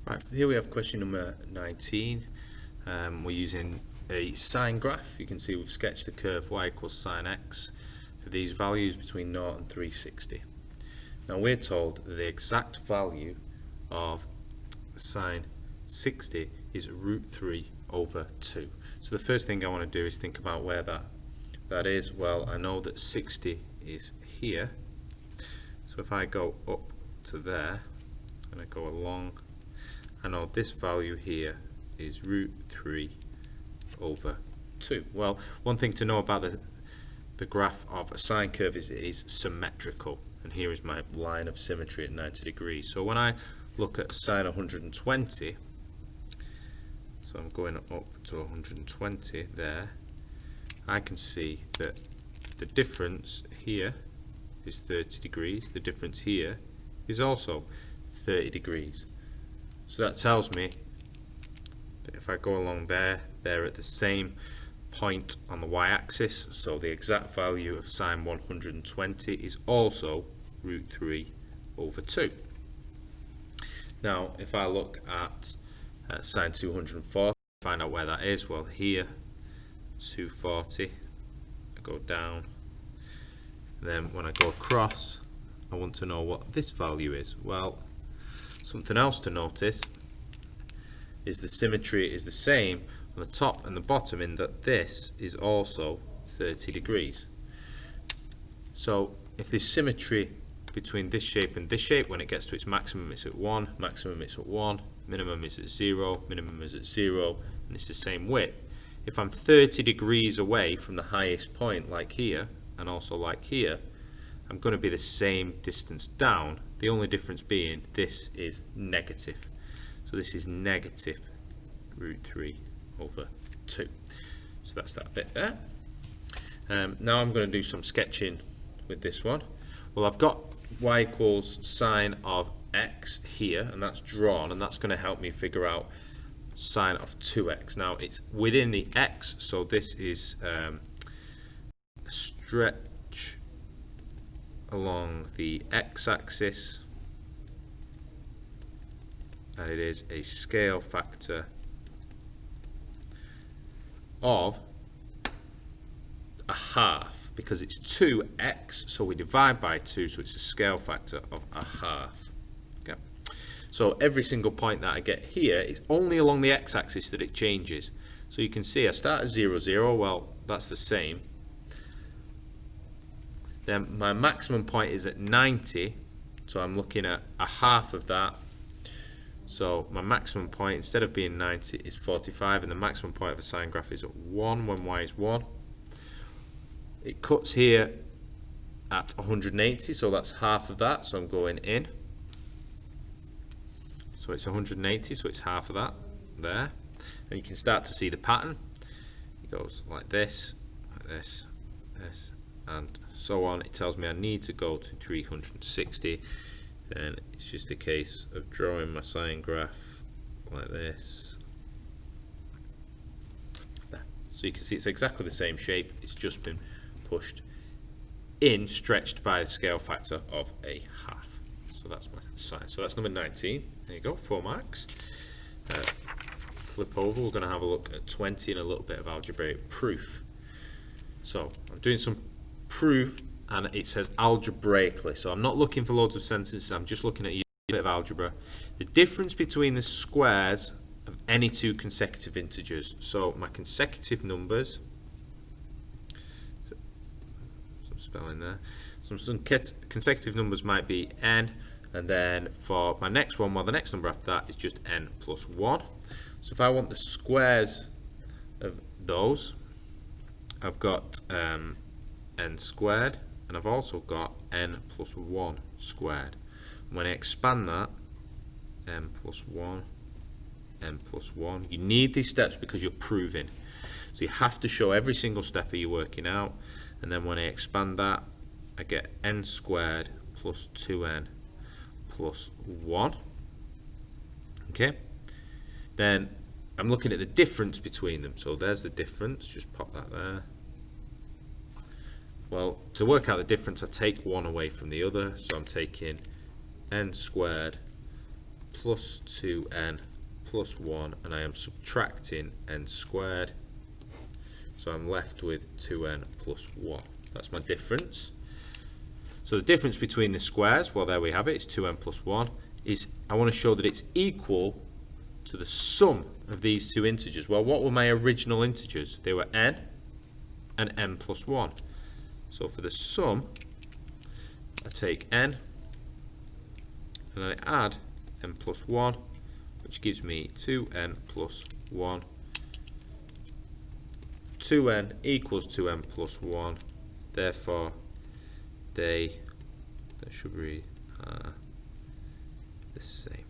Right, here we have question number 19. We're using a sine graph. You can see we've sketched the curve y equals sine x for these values between 0 and 360. Now we're told that the exact value of sine 60 is root 3 over 2. So the first thing I want to do is think about where that is. Well, I know that 60 is here. So if I go up to there and I go along, I know this value here is root 3 over 2. Well, one thing to know about the graph of a sine curve is it is symmetrical, and here is my line of symmetry at 90 degrees. So when I look at sine 120, so I'm going up to 120 there, I can see that the difference here is 30 degrees, the difference here is also 30 degrees. So that tells me that if I go along there, they're at the same point on the y-axis, so the exact value of sine 120 is also root 3 over 2. Now, if I look at sine 240, find out where that is. Well, here, 240, I go down, and then when I go across, I want to know what this value is. Well, something else to notice is the symmetry is the same on the top and the bottom, in that this is also 30 degrees. So if there's symmetry between this shape and this shape, when it gets to its maximum it's at 1, maximum it's at 1, minimum is at 0, minimum is at 0, and it's the same width. If I'm 30 degrees away from the highest point, like here, and also like here, I'm going to be the same distance down, the only difference being this is negative. So this is negative root 3 over 2. So that's that bit there. Now I'm going to do some sketching with this one. Well, I've got y equals sine of x here, and that's drawn, and that's going to help me figure out sine of 2x. Now it's within the x, so this is a stretch along the x-axis, and it is a scale factor of a half, because it's 2x, so we divide by 2, so it's a scale factor of a half. Okay. So every single point that I get here is only along the x-axis that it changes. So you can see I start at 0, 0, well, that's the same. Then my maximum point is at 90, so I'm looking at a half of that. So my maximum point, instead of being 90, is 45, and the maximum point of a sine graph is at 1 when y is 1. It cuts here at 180, so that's half of that, so I'm going in. So it's 180, so it's half of that there. And you can start to see the pattern. It goes like this, this, and so on. It tells me I need to go to 360. Then it's just a case of drawing my sine graph like this. There. So you can see it's exactly the same shape, it's just been pushed in, stretched by the scale factor of a half. So that's my sine. So that's number 19. There you go, 4 marks. Flip over, we're going to have a look at 20 and a little bit of algebraic proof. So I'm doing some proof, and it says algebraically, so I'm not looking for loads of sentences, I'm just looking at a bit of algebra. The difference between the squares of any two consecutive integers. So my consecutive numbers, some spelling there, some consecutive numbers might be n, and then for my next one, well, the next number after that is just n plus 1. So if I want the squares of those, I've got n squared, and I've also got n plus 1 squared. When I expand that, n plus 1, n plus 1. You need these steps because you're proving. So you have to show every single step of your working out. And then when I expand that, I get n squared plus 2n plus 1. Okay? Then I'm looking at the difference between them. So there's the difference. Just pop that there. Well, to work out the difference, I take one away from the other, so I'm taking n squared plus 2n plus 1, and I am subtracting n squared, so I'm left with 2n plus 1. That's my difference. So the difference between the squares, well, there we have it, it's 2n plus 1, is I want to show that it's equal to the sum of these two integers. Well, what were my original integers? They were n and n plus 1. So for the sum, I take n and then I add n plus 1, which gives me 2n plus 1. 2n equals 2n plus 1, therefore they should be the same.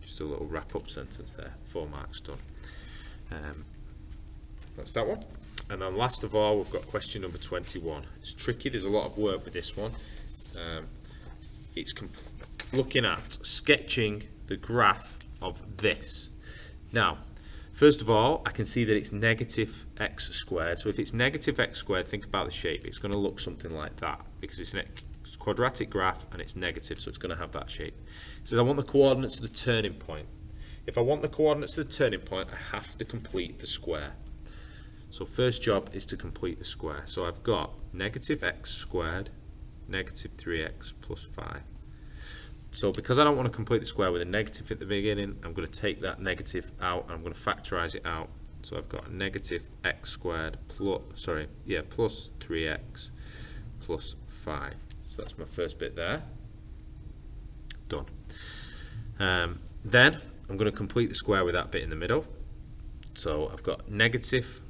Just a little wrap-up sentence there, 4 marks done. That's that one. And then last of all, we've got question number 21. It's tricky, there's a lot of work with this one. It's looking at sketching the graph of this. Now, first of all, I can see that it's negative x squared. So if it's negative x squared, think about the shape. It's going to look something like that because it's a quadratic graph and it's negative, so it's going to have that shape. It says I want the coordinates of the turning point. If I want the coordinates of the turning point, I have to complete the square. So first job is to complete the square. So I've got negative x squared, negative 3x plus 5. So because I don't want to complete the square with a negative at the beginning, I'm going to take that negative out and I'm going to factorize it out. So I've got negative x squared plus 3x plus 5. So that's my first bit there. Done. Then I'm going to complete the square with that bit in the middle. So I've got negative,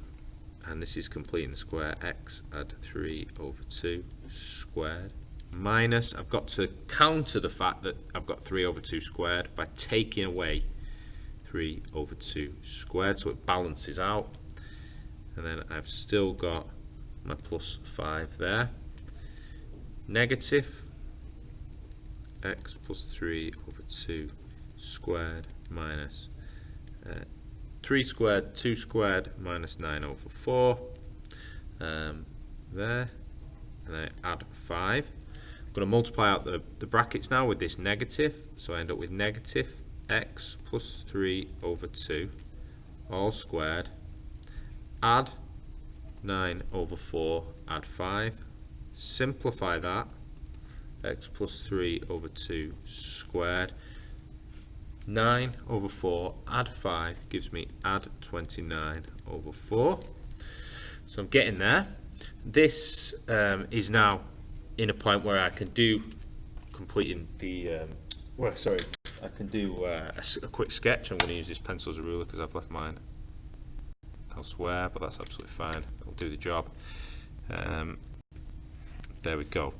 and this is completing the square, x add 3 over 2 squared, minus, I've got to counter the fact that I've got 3 over 2 squared by taking away 3 over 2 squared, so it balances out. And then I've still got my plus 5 there. Negative x plus 3 over 2 squared minus 3 squared, 2 squared minus 9 over 4 there, and then I add 5. I'm going to multiply out the brackets now with this negative, so I end up with negative x plus 3 over 2 all squared, add 9 over 4, add 5, simplify that, x plus 3 over 2 squared, 9 over 4, add 5 gives me add 29 over 4. So I'm getting there. This is now in a point where I can do completing the I can do a quick sketch. I'm going to use this pencil as a ruler because I've left mine elsewhere, but that's absolutely fine. It'll do the job. There we go.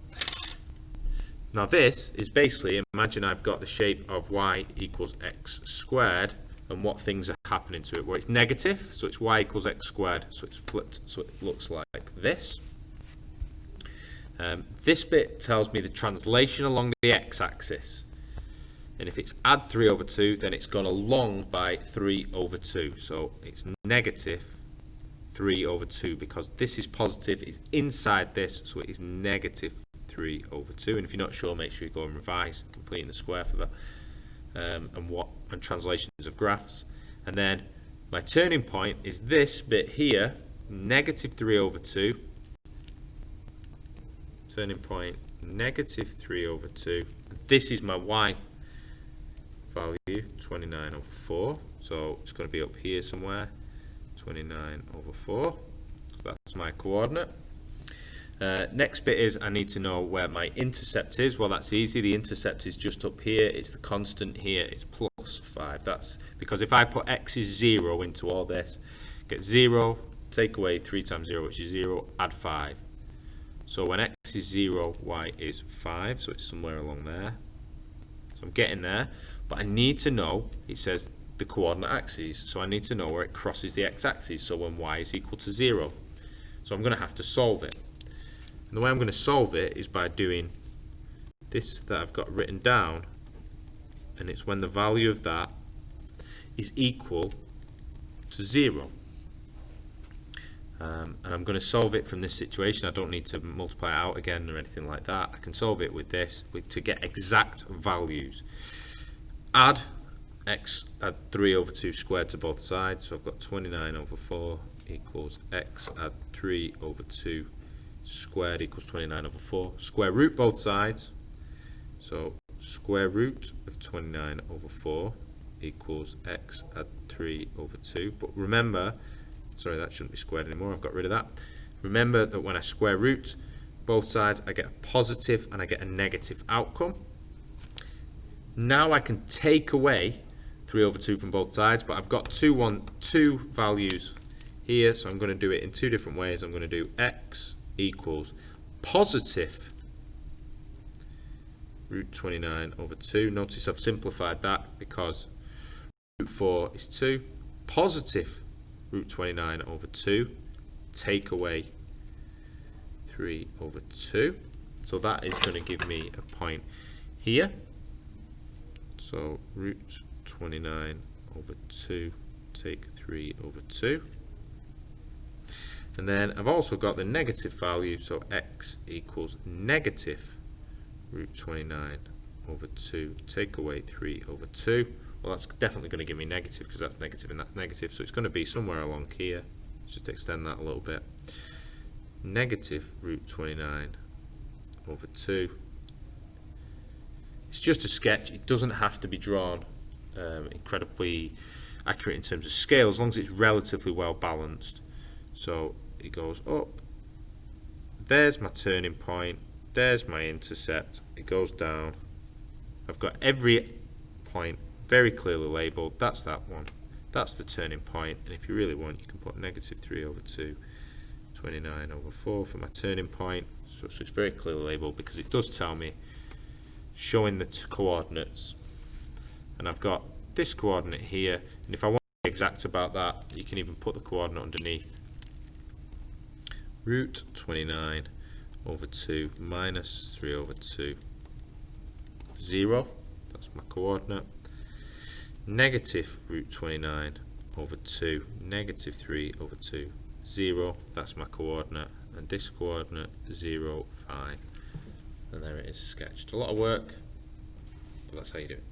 Now this is basically, imagine I've got the shape of y equals x squared, and what things are happening to it. Well, it's negative, so it's y equals x squared, so it's flipped, so it looks like this. This bit tells me the translation along the x-axis. And if it's add 3 over 2, then it's gone along by 3 over 2. So it's negative 3 over 2, because this is positive, it's inside this, so it is negative 3 over 2. And if you're not sure, make sure you go and revise, completing the square for that, and translations of graphs. And then my turning point is this bit here, negative 3 over 2. Turning point, negative 3 over 2. This is my y value, 29 over 4. So it's going to be up here somewhere, 29 over 4. So that's my coordinate. Next bit is I need to know where my intercept is. Well, that's easy. The intercept is just up here. It's the constant here. It's plus 5. That's because if I put x is 0 into all this, get 0, take away 3 times 0, which is 0, add 5. So when x is 0, y is 5. So it's somewhere along there. So I'm getting there. But I need to know, it says the coordinate axes. So I need to know where it crosses the x-axis. So when y is equal to 0. So I'm going to have to solve it. And the way I'm going to solve it is by doing this that I've got written down, and it's when the value of that is equal to 0. And I'm going to solve it from this situation. I don't need to multiply it out again or anything like that. I can solve it with this to get exact values. add 3 over 2 squared to both sides, so I've got 29 over 4 equals x add 3 over 2 squared equals 29 over 4. Square root both sides, so square root of 29 over 4 equals x add 3 over 2. But remember, sorry, that shouldn't be squared anymore, I've got rid of that. Remember that when I square root both sides, I get a positive and I get a negative outcome. Now I can take away 3 over 2 from both sides, but I've got two values here, so I'm going to do it in two different ways. I'm going to do x equals positive root 29 over 2. Notice I've simplified that because root 4 is 2. Positive root 29 over 2. Take away 3 over 2. So that is going to give me a point here. So root 29 over 2, take 3 over 2. And then I've also got the negative value, so x equals negative root 29 over 2, take away 3 over 2. Well, that's definitely going to give me negative because that's negative and that's negative, so it's going to be somewhere along here. Just extend that a little bit. Negative root 29 over 2. It's just a sketch. It doesn't have to be drawn incredibly accurate in terms of scale, as long as it's relatively well balanced. So it goes up. There's my turning point. There's my intercept. It goes down. I've got every point very clearly labelled. That's that one. That's the turning point. And if you really want, you can put negative 3 over 2, 29 over 4 for my turning point. So it's very clearly labelled because it does tell me, showing the coordinates. And I've got this coordinate here. And if I want to be exact about that, you can even put the coordinate underneath. Root 29 over 2 minus 3 over 2, 0. That's my coordinate. Negative root 29 over 2, negative 3 over 2, 0. That's my coordinate. And this coordinate, 0, 5. And there it is sketched. A lot of work, but that's how you do it.